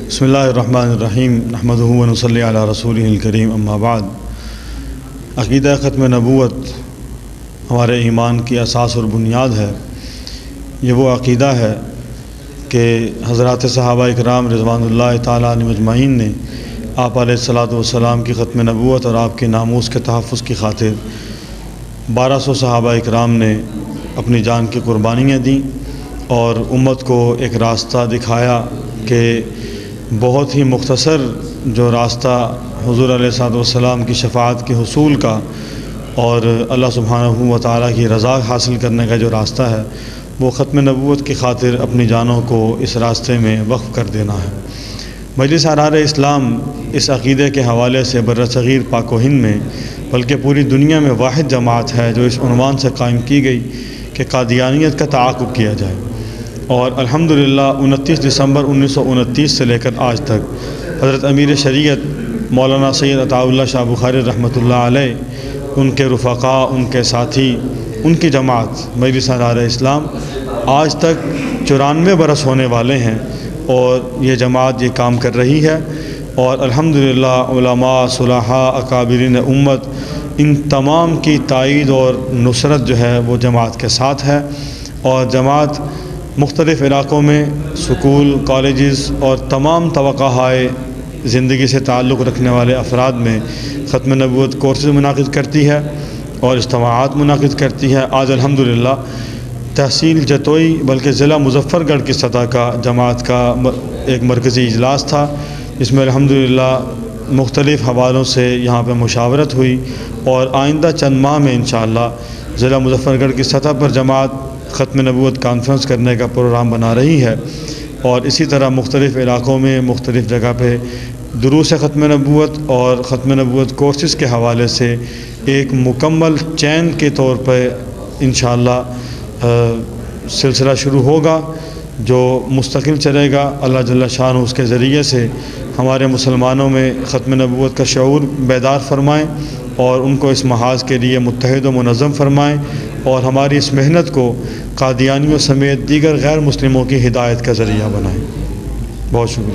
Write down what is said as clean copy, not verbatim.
بسم اللہ الرحمن الرحیم نحمدہ و نصلی علی رسولہ الکریم اما بعد۔ عقیدہ ختم نبوت ہمارے ایمان کی اساس اور بنیاد ہے۔ یہ وہ عقیدہ ہے کہ حضرات صحابہ اکرام رضوان اللہ تعالیٰ علیہم اجمعین نے آپ علیہ الصلاۃ والسلام کی ختم نبوت اور آپ کے ناموس کے تحفظ کی خاطر 1200 صحابہ اکرام نے اپنی جان کی قربانیاں دیں اور امت کو ایک راستہ دکھایا کہ بہت ہی مختصر جو راستہ حضور علیہ الصلاۃ والسلام کی شفاعت کے حصول کا اور اللہ سبحانہ و تعالیٰ کی رضا حاصل کرنے کا جو راستہ ہے وہ ختم نبوت کی خاطر اپنی جانوں کو اس راستے میں وقف کر دینا ہے۔ مجلس احرار اسلام اس عقیدے کے حوالے سے برصغیر پاک و ہند میں بلکہ پوری دنیا میں واحد جماعت ہے جو اس عنوان سے قائم کی گئی کہ قادیانیت کا تعاقب کیا جائے، اور الحمدللہ 29 دسمبر 1929 سے لے کر آج تک حضرت امیر شریعت مولانا سید عطاء اللہ شاہ بخاری رحمۃ اللہ علیہ، ان کے رفقاء، ان کے ساتھی، ان کی جماعت مجلس احرار اسلام آج تک 94 برس ہونے والے ہیں اور یہ جماعت یہ کام کر رہی ہے، اور الحمدللہ علماء، صلحاء، اکابرین امت ان تمام کی تائید اور نصرت جو ہے وہ جماعت کے ساتھ ہے، اور جماعت مختلف علاقوں میں سکول، کالجز اور تمام توقعات زندگی سے تعلق رکھنے والے افراد میں ختم نبوت کورسز منعقد کرتی ہے اور اجتماعات منعقد کرتی ہے۔ آج الحمدللہ تحصیل جتوئی بلکہ ضلع مظفر گڑھ کی سطح کا جماعت کا ایک مرکزی اجلاس تھا، جس میں الحمدللہ مختلف حوالوں سے یہاں پہ مشاورت ہوئی، اور آئندہ چند ماہ میں انشاءاللہ ضلع مظفر گڑھ کی سطح پر جماعت ختم نبوت کانفرنس کرنے کا پروگرام بنا رہی ہے، اور اسی طرح مختلف علاقوں میں مختلف جگہ پہ دروس ختم نبوت اور ختم نبوت کورسز کے حوالے سے ایک مکمل چین کے طور پہ انشاءاللہ سلسلہ شروع ہوگا جو مستقل چلے گا۔ اللہ جل شانہ اس کے ذریعے سے ہمارے مسلمانوں میں ختم نبوت کا شعور بیدار فرمائیں اور ان کو اس محاذ کے لیے متحد و منظم فرمائیں، اور ہماری اس محنت کو قادیانیوں سمیت دیگر غیر مسلموں کی ہدایت کا ذریعہ بنائیں۔ بہت شکریہ۔